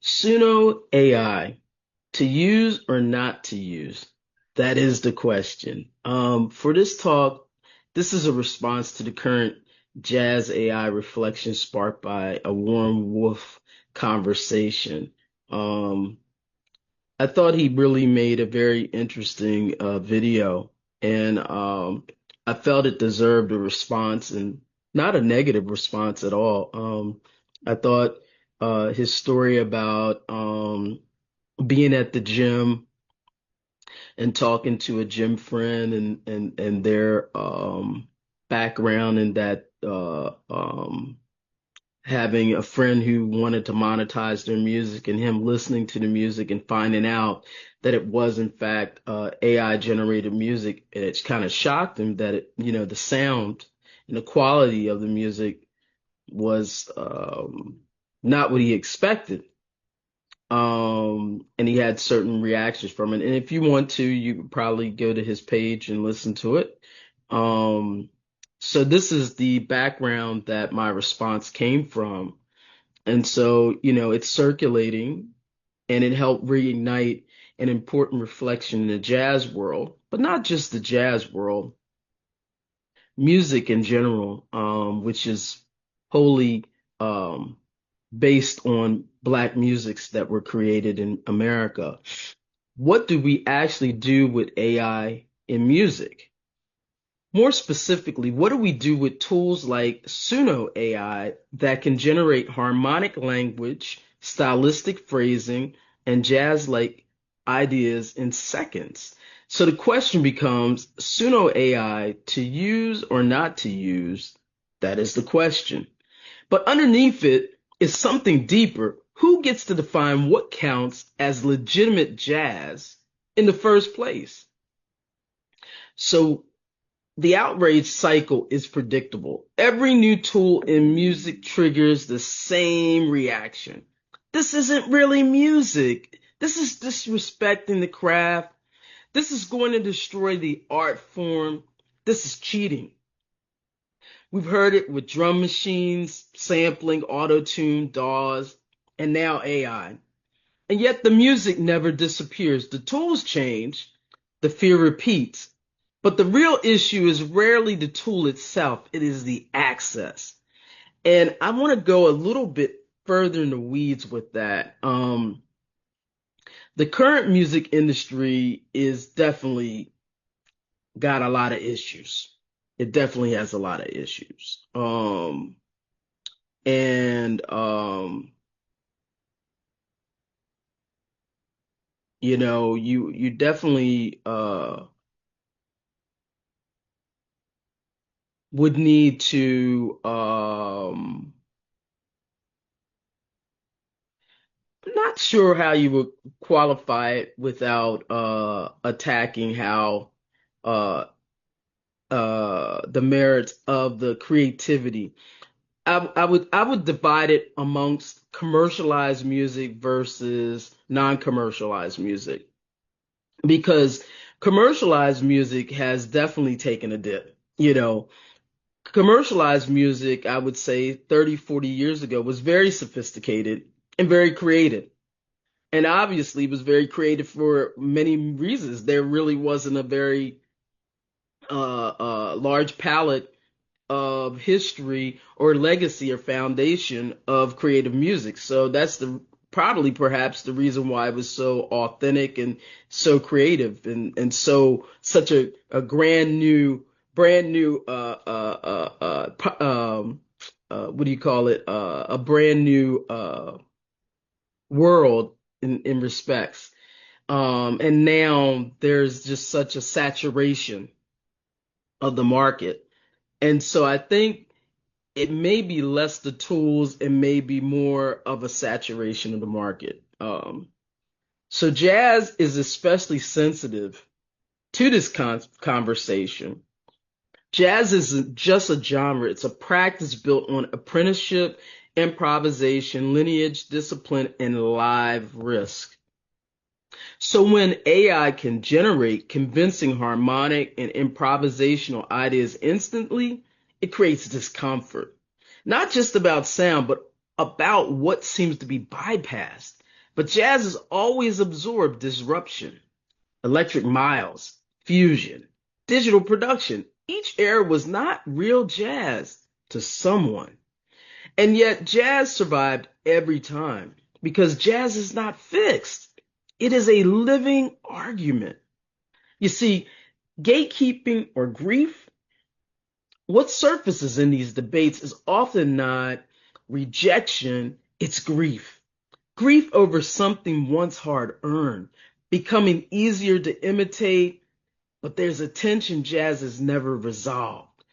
Suno AI, to use or not to use? That is the question. For this talk, this is a response to the current jazz AI reflection sparked by a Warren Wolf conversation. Um, I thought he really made a very interesting video, and I felt it deserved a response and not a negative response at all. I thought his story about being at the gym and talking to a gym friend and their background and that having a friend who wanted to monetize their music and him listening to the music and finding out that it was in fact AI generated music, and it's kind of shocked him that the sound and the quality of the music was not what he expected. And he had certain reactions from it. And if you want to, you could probably go to his page and listen to it. Um, so this is the background that my response came from. And so, it's circulating and it helped reignite an important reflection in the jazz world, but not just the jazz world, music in general, which is wholly um, based on Black musics that were created in America. What do we actually do with AI in music? More specifically, what do we do with tools like Suno AI that can generate harmonic language, stylistic phrasing, and jazz-like ideas in seconds? So the question becomes, Suno AI to use or not to use? That is the question. But underneath it is something deeper. Who gets to define what counts as legitimate jazz in the first place? So the outrage cycle is predictable. Every new tool in music triggers the same reaction. This isn't really music. This is disrespecting the craft. This is going to destroy the art form. This is cheating. We've heard it with drum machines, sampling, auto-tune, DAWs, and now AI. And yet the music never disappears. The tools change, the fear repeats. But the real issue is rarely the tool itself, it is the access. And I want to go a little bit further in the weeds with that. The current music industry is definitely got a lot of issues. It definitely has a lot of issues. And you definitely would need to I'm not sure how you would qualify it without attacking how uh the merits of the creativity. I would divide it amongst commercialized music versus non-commercialized music, because commercialized music has definitely taken a dip. Commercialized music, I would say 30, 40 years ago was very sophisticated and very creative. And obviously was very creative for many reasons. There really wasn't a very large palette of history or legacy or foundation of creative music. So that's the probably perhaps the reason why it was so authentic and so creative and so such a brand new what do you call it, a brand new world in respects. And now there's just such a saturation of the market. And so I think it may be less the tools and maybe more of a saturation of the market. So jazz is especially sensitive to this conversation. Jazz isn't just a genre, it's a practice built on apprenticeship, improvisation, lineage, discipline, and live risk. So when AI can generate convincing harmonic and improvisational ideas instantly, it creates discomfort. Not just about sound, but about what seems to be bypassed. But jazz has always absorbed disruption, electric miles, fusion, digital production. Each era was not real jazz to someone. And yet jazz survived every time because jazz is not fixed. It is a living argument. You see, gatekeeping or grief, what surfaces in these debates is often not rejection, it's grief. Grief over something once hard earned, becoming easier to imitate, but there's a tension jazz is never resolved.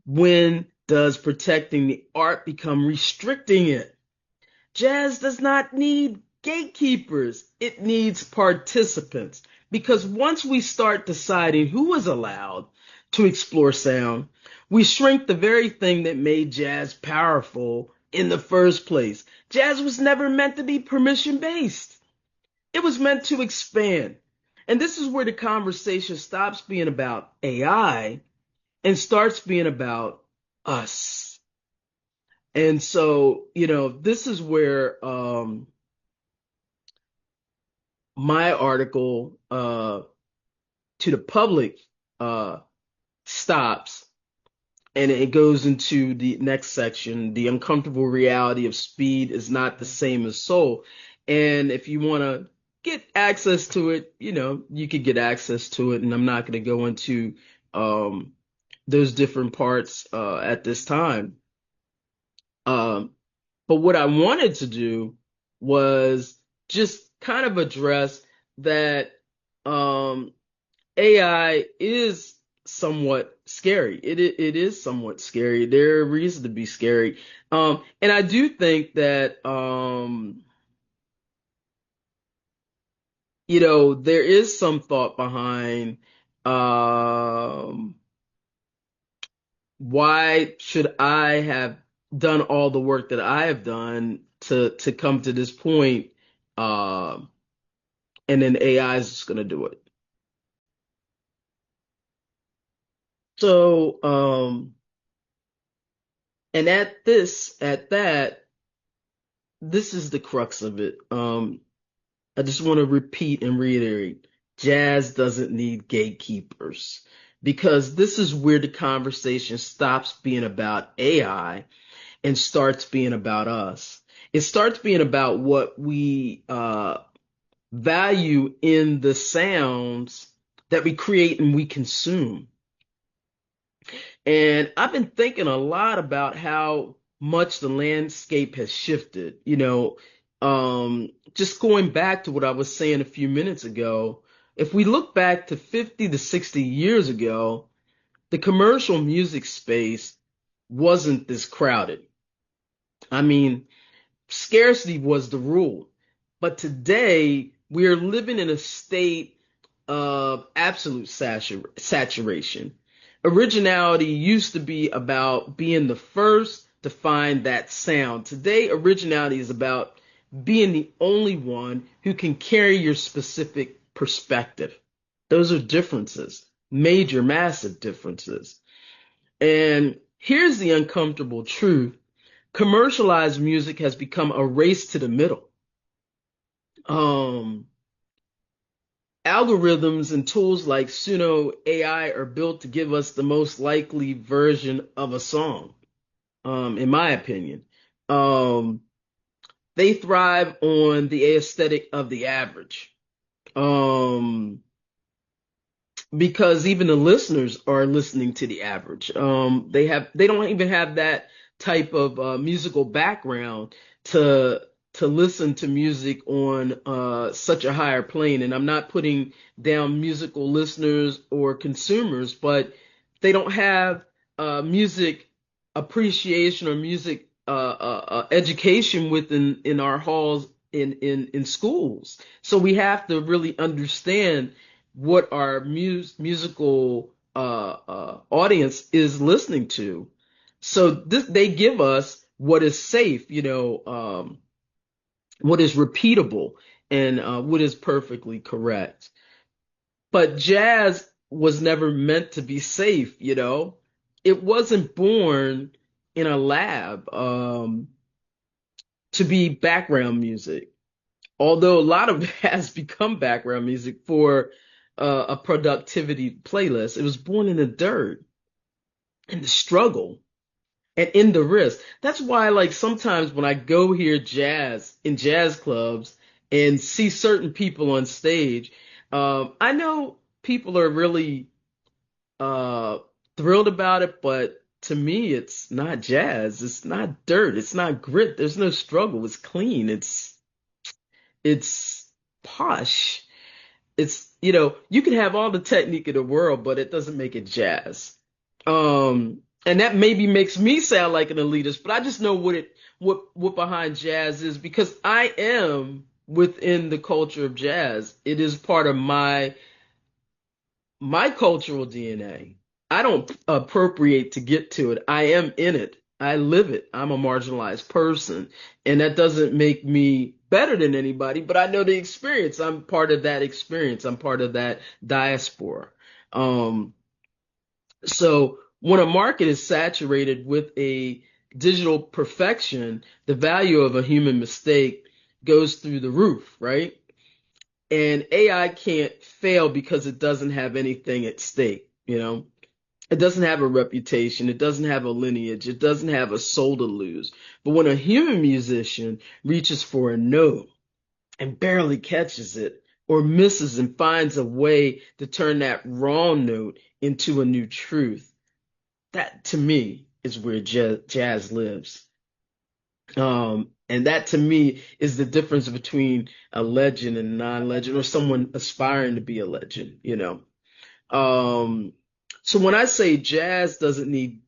When does protecting the art become restricting it? Jazz does not need gatekeepers, it needs participants. Because once we start deciding who is allowed to explore sound, we shrink the very thing that made jazz powerful in the first place. Jazz was never meant to be permission based, it was meant to expand. And this is where the conversation stops being about AI and starts being about us. And so, this is where my article to the public uh, stops, and it goes into the next section. The uncomfortable reality of speed is not the same as soul. And if you want to get access to it, you could get access to it. And I'm not going to go into um, those different parts at this time. Um, but what I wanted to do was just kind of address that um, AI is somewhat scary. It is somewhat scary. There are reasons to be scary. And I do think that there is some thought behind um why should I have done all the work that I have done to come to this point, um, and then AI is just gonna do it. So, and at that, this is the crux of it. I just want to repeat and reiterate, jazz doesn't need gatekeepers because this is where the conversation stops being about AI and starts being about us. It starts being about what we value in the sounds that we create and we consume. And I've been thinking a lot about how much the landscape has shifted. Just going back to what I was saying a few minutes ago, if we look back to 50 to 60 years ago, the commercial music space wasn't this crowded. I mean, scarcity was the rule. But today, we are living in a state of absolute saturation. Originality used to be about being the first to find that sound. Today, originality is about being the only one who can carry your specific perspective. Those are differences, major, massive differences. And here's the uncomfortable truth. Commercialized music has become a race to the middle. Um, Algorithms and tools like Suno AI are built to give us the most likely version of a song, in my opinion. Um, they thrive on the aesthetic of the average. Um, because even the listeners are listening to the average. They don't even have that type of musical background to to listen to music on such a higher plane. And I'm not putting down musical listeners or consumers, but they don't have music appreciation or music education within in our halls in schools. So we have to really understand what our musical audience is listening to. So they give us what is safe, what is repeatable, and what is perfectly correct. But jazz was never meant to be safe. It wasn't born in a lab to be background music. Although a lot of it has become background music for a productivity playlist, it was born in the dirt, in the struggle, and in the risk. That's why, like, sometimes when I go hear jazz in jazz clubs and see certain people on stage, I know people are really uh, thrilled about it, but to me, it's not jazz. It's not dirt. It's not grit. There's no struggle. It's clean. It's posh. It's, you can have all the technique in the world, but it doesn't make it jazz. And that maybe makes me sound like an elitist, but I just know what behind jazz is because I am within the culture of jazz. It is part of my cultural DNA. I don't appropriate to get to it. I am in it. I live it. I'm a marginalized person. And that doesn't make me better than anybody, but I know the experience. I'm part of that experience. I'm part of that diaspora. Um, so when a market is saturated with a digital perfection, the value of a human mistake goes through the roof, right? And AI can't fail because it doesn't have anything at stake, you know? It doesn't have a reputation, it doesn't have a lineage, it doesn't have a soul to lose. But when a human musician reaches for a note and barely catches it, or misses and finds a way to turn that wrong note into a new truth, that to me is where jazz lives. And that to me is the difference between a legend and a non-legend or someone aspiring to be a legend, you know. Um, so when I say jazz doesn't need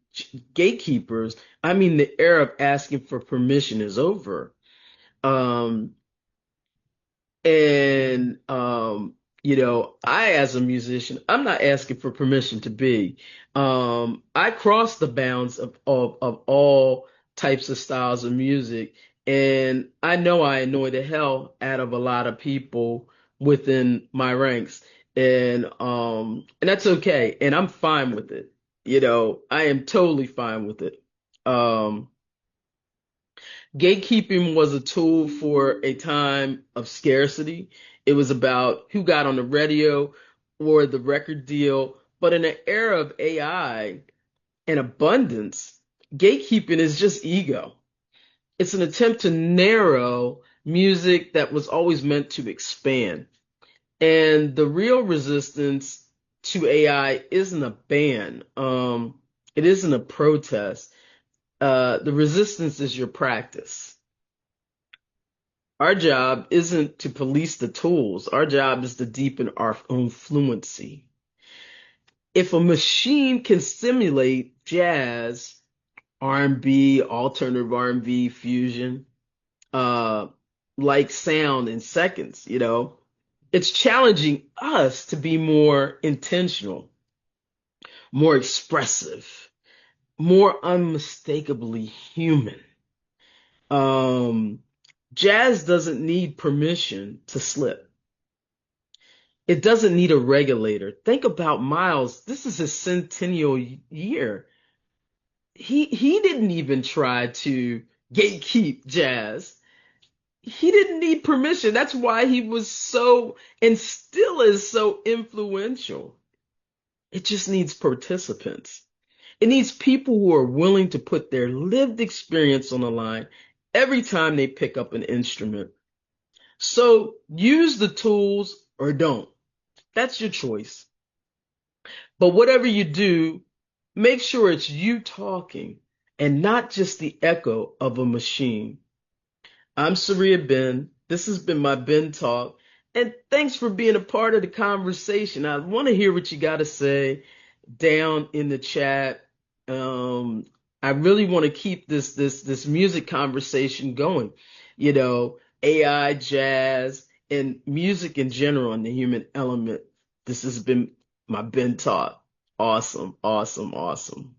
gatekeepers, I mean the era of asking for permission is over. Um, and I as a musician, I'm not asking for permission to be. I cross the bounds of all types of styles of music, and I know I annoy the hell out of a lot of people within my ranks, and that's okay, and I'm fine with it. I am totally fine with it. Um, Gatekeeping was a tool for a time of scarcity. It was about who got on the radio or the record deal. But in an era of AI and abundance, gatekeeping is just ego. It's an attempt to narrow music that was always meant to expand. And the real resistance to AI isn't a ban. It isn't a protest. The resistance is your practice. Our job isn't to police the tools. Our job is to deepen our own fluency. If a machine can simulate jazz, R&B, alternative R&B, fusion, uh, like sound in seconds, it's challenging us to be more intentional, more expressive, more unmistakably human. Um, Jazz doesn't need permission to slip. It doesn't need a regulator. Think about Miles. This is his centennial year. He didn't even try to gatekeep jazz. He didn't need permission. That's why he was so and still is so influential. It just needs participants. It needs people who are willing to put their lived experience on the line every time they pick up an instrument. So use the tools or don't. That's your choice. But whatever you do, make sure it's you talking and not just the echo of a machine. I'm Saria Ben. This has been my Ben Talk. And thanks for being a part of the conversation. I want to hear what you got to say down in the chat. Um, I really want to keep this music conversation going. AI, jazz, and music in general and the human element. This has been my Ben Talk. Awesome, awesome, awesome.